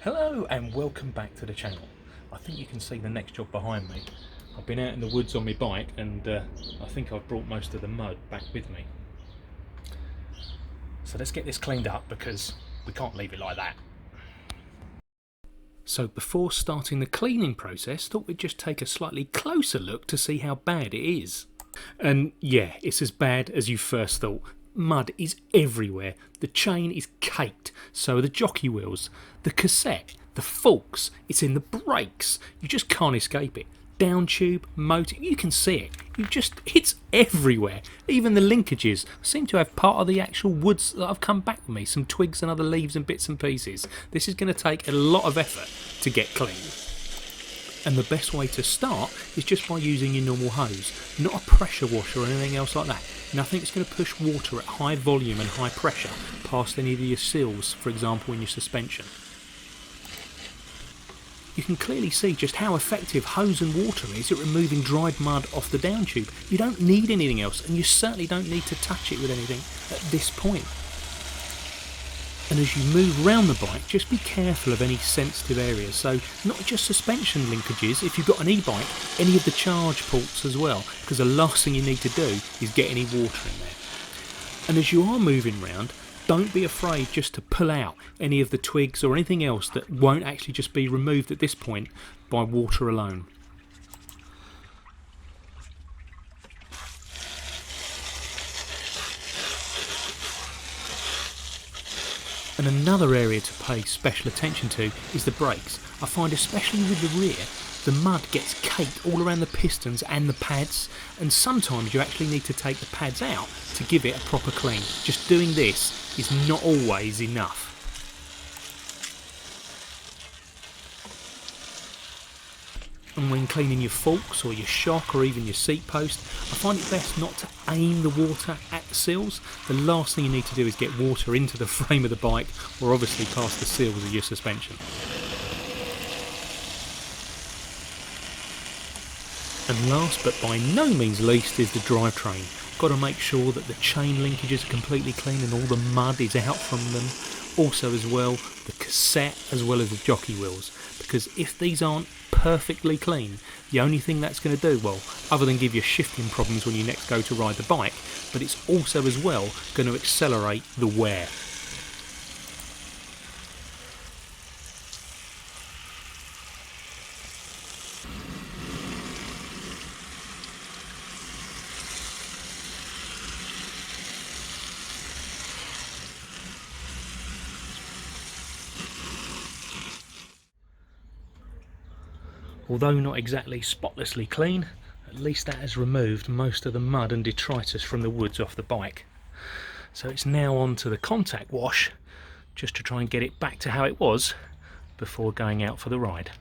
Hello and welcome back to the channel. I think you can see the next job behind me. I've been out in the woods on my bike and I think I've brought most of the mud back with me. So let's get this cleaned up because we can't leave it like that. So before starting the cleaning process, thought we'd just take a slightly closer look to see how bad it is. And yeah, it's as bad as you first thought. Mud is everywhere, the chain is caked, so are the jockey wheels, the cassette, the forks, it's in the brakes, you just can't escape it. Down tube, motor, you can see it, it's everywhere. Even the linkages seem to have part of the actual woods that have come back with me, some twigs and other leaves and bits and pieces. This is going to take a lot of effort to get clean. And the best way to start is just by using your normal hose, not a pressure washer or anything else like that. Nothing that's going to push water at high volume and high pressure past any of your seals, for example in your suspension. You can clearly see just how effective hose and water is at removing dried mud off the down tube. You don't need anything else, and you certainly don't need to touch it with anything at this point. And as you move around the bike, just be careful of any sensitive areas. So not just suspension linkages, if you've got an e-bike, any of the charge ports as well, because the last thing you need to do is get any water in there. And as you are moving around, don't be afraid just to pull out any of the twigs or anything else that won't actually just be removed at this point by water alone. And another area to pay special attention to is the brakes. I find especially with the rear, the mud gets caked all around the pistons and the pads, and sometimes you actually need to take the pads out to give it a proper clean. Just doing this is not always enough. And when cleaning your forks or your shock or even your seat post, I find it best not to aim the water at the seals. The last thing you need to do is get water into the frame of the bike or obviously past the seals of your suspension. And last but by no means least is the drivetrain. Got to make sure that the chain linkages are completely clean and all the mud is out from them. Also as well the cassette as well as the jockey wheels, because if these aren't perfectly clean, the only thing that's going to do, well, other than give you shifting problems when you next go to ride the bike, but it's also as well going to accelerate the wear. Although not exactly spotlessly clean, at least that has removed most of the mud and detritus from the woods off the bike. So it's now on to the contact wash, just to try and get it back to how it was before going out for the ride.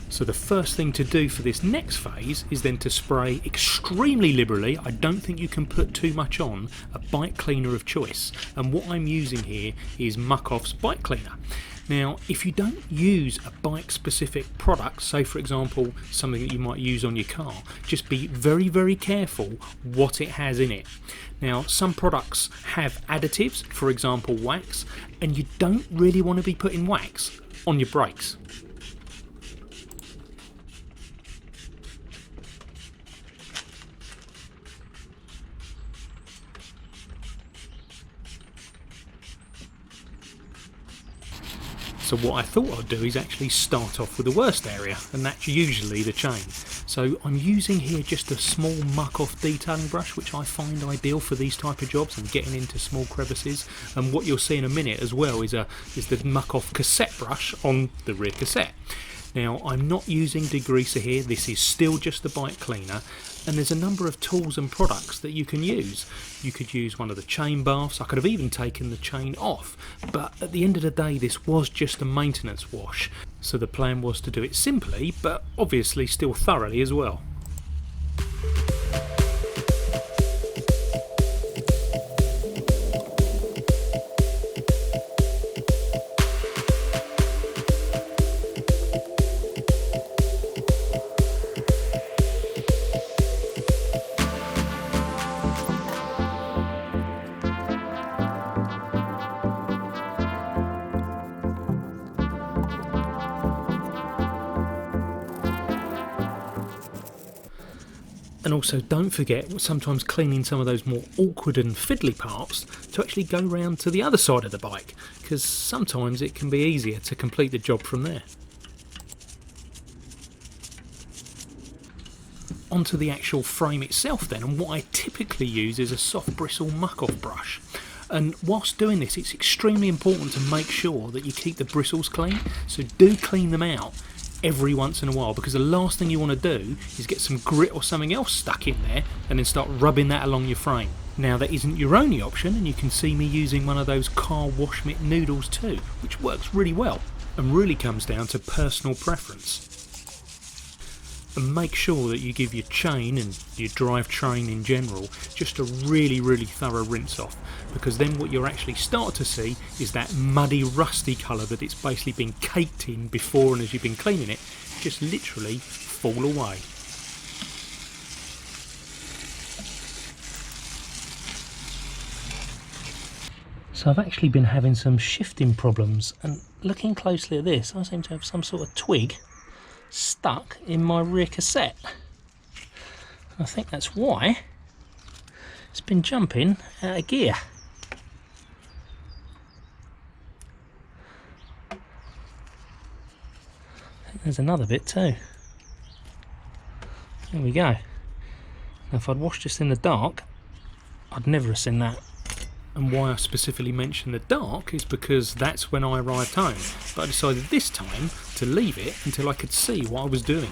So the first thing to do for this next phase is then to spray extremely liberally, I don't think you can put too much on, a bike cleaner of choice. And what I'm using here is Muck-Off's bike cleaner. Now if you don't use a bike specific product, say for example something that you might use on your car, just be very careful what it has in it. Now some products have additives, for example wax, and you don't really want to be putting wax on your brakes. So what I thought I'd do is actually start off with the worst area, and that's usually the chain. So I'm using here just a small Muck-Off detailing brush, which I find ideal for these type of jobs and getting into small crevices. And what you'll see in a minute as well is the Muck-Off cassette brush on the rear cassette. Now I'm not using degreaser here, this is still just the bike cleaner, and there's a number of tools and products that you can use. You could use one of the chain baths, I could have even taken the chain off, but at the end of the day this was just a maintenance wash, so the plan was to do it simply but obviously still thoroughly as well. And also don't forget, sometimes cleaning some of those more awkward and fiddly parts, to actually go round to the other side of the bike, because sometimes it can be easier to complete the job from there. Onto the actual frame itself then, and what I typically use is a soft bristle muck-off brush. And whilst doing this, it's extremely important to make sure that you keep the bristles clean, so do clean them out every once in a while, because the last thing you want to do is get some grit or something else stuck in there and then start rubbing that along your frame. Now that isn't your only option, and you can see me using one of those car wash mitt noodles too, which works really well and really comes down to personal preference. And make sure that you give your chain and your drivetrain in general just a really thorough rinse off, because then what you'll actually start to see is that muddy rusty colour that it's basically been caked in before and as you've been cleaning it just literally fall away. So I've actually been having some shifting problems, and looking closely at this, I seem to have some sort of twig stuck in my rear cassette. I think that's why it's been jumping out of gear. I think there's another bit too. There we go. Now if I'd watched this in the dark, I'd never have seen that. And why I specifically mention the dark is because that's when I arrived home, but I decided this time to leave it until I could see what I was doing.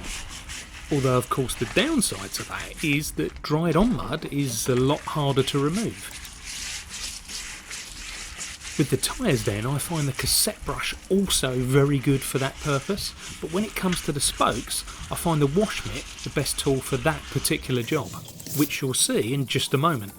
Although of course the downside to that is that dried on mud is a lot harder to remove. With the tyres then, I find the cassette brush also very good for that purpose, but when it comes to the spokes, I find the wash mitt the best tool for that particular job, which you'll see in just a moment.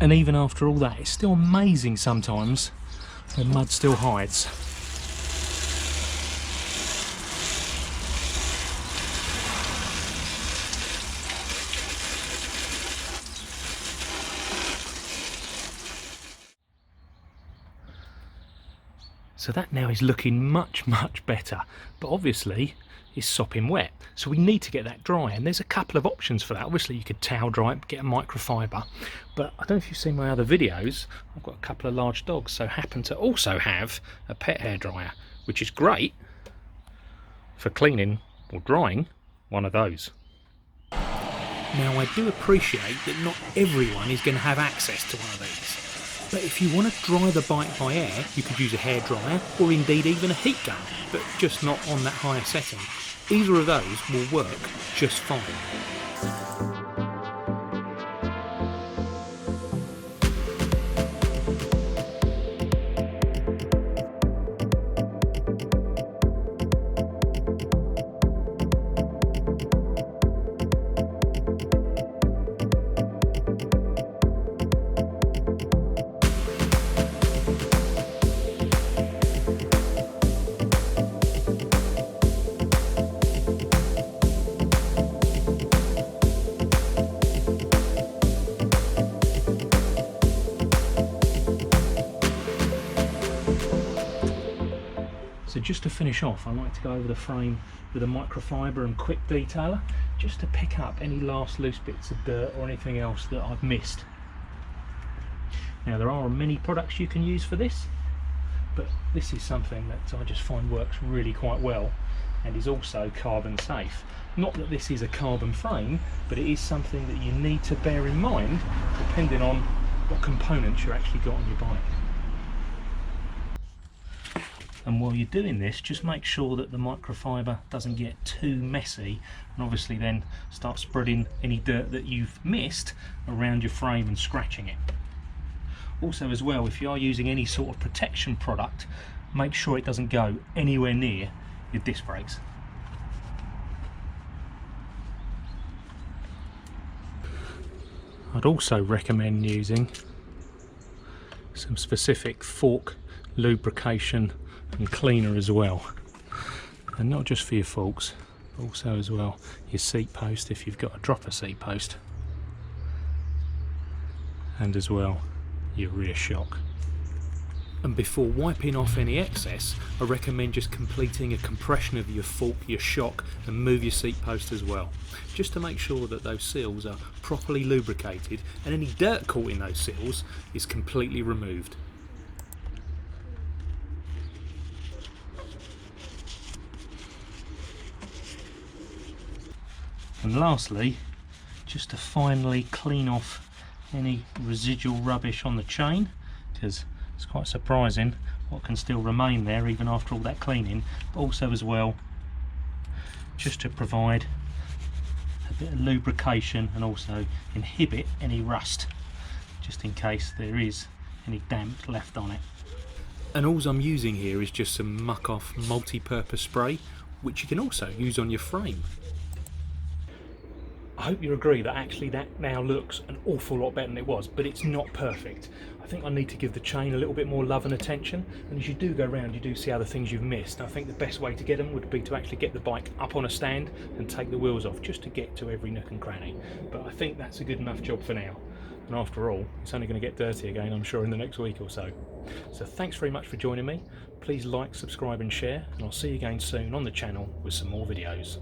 And even after all that, it's still amazing sometimes when mud still hides. So that now is looking much better, but obviously it's sopping wet, so we need to get that dry, and there's a couple of options for that. Obviously you could towel dry it, get a microfiber, but I don't know if you've seen my other videos, I've got a couple of large dogs, so happen to also have a pet hairdryer, which is great for cleaning or drying one of those. Now I do appreciate that not everyone is going to have access to one of these, but if you want to dry the bike by air, you could use a hairdryer or indeed even a heat gun, but just not on that higher setting. Either of those will work just fine. So just to finish off, I like to go over the frame with a microfiber and quick detailer, just to pick up any last loose bits of dirt or anything else that I've missed. Now there are many products you can use for this, but this is something that I just find works really quite well and is also carbon safe. Not that this is a carbon frame, but it is something that you need to bear in mind depending on what components you actually got on your bike. And while you're doing this, just make sure that the microfiber doesn't get too messy and obviously then start spreading any dirt that you've missed around your frame and scratching it. Also as well, if you are using any sort of protection product, make sure it doesn't go anywhere near your disc brakes. I'd also recommend using some specific fork lubrication and cleaner as well, and not just for your forks, but also as well your seat post if you've got a dropper seat post, and as well your rear shock. And before wiping off any excess, I recommend just completing a compression of your fork, your shock, and move your seat post as well, just to make sure that those seals are properly lubricated and any dirt caught in those seals is completely removed. And lastly, just to finally clean off any residual rubbish on the chain, because it's quite surprising what can still remain there even after all that cleaning, but also as well just to provide a bit of lubrication and also inhibit any rust, just in case there is any damp left on it. And all I'm using here is just some muck off multi-purpose spray, which you can also use on your frame. I hope you agree that actually that now looks an awful lot better than it was, but it's not perfect. I think I need to give the chain a little bit more love and attention, and as you do go around you do see other things you've missed. I think the best way to get them would be to actually get the bike up on a stand and take the wheels off, just to get to every nook and cranny. But I think that's a good enough job for now, and after all it's only going to get dirty again, I'm sure, in the next week or so. So thanks very much for joining me. Please like, subscribe and share, and I'll see you again soon on the channel with some more videos.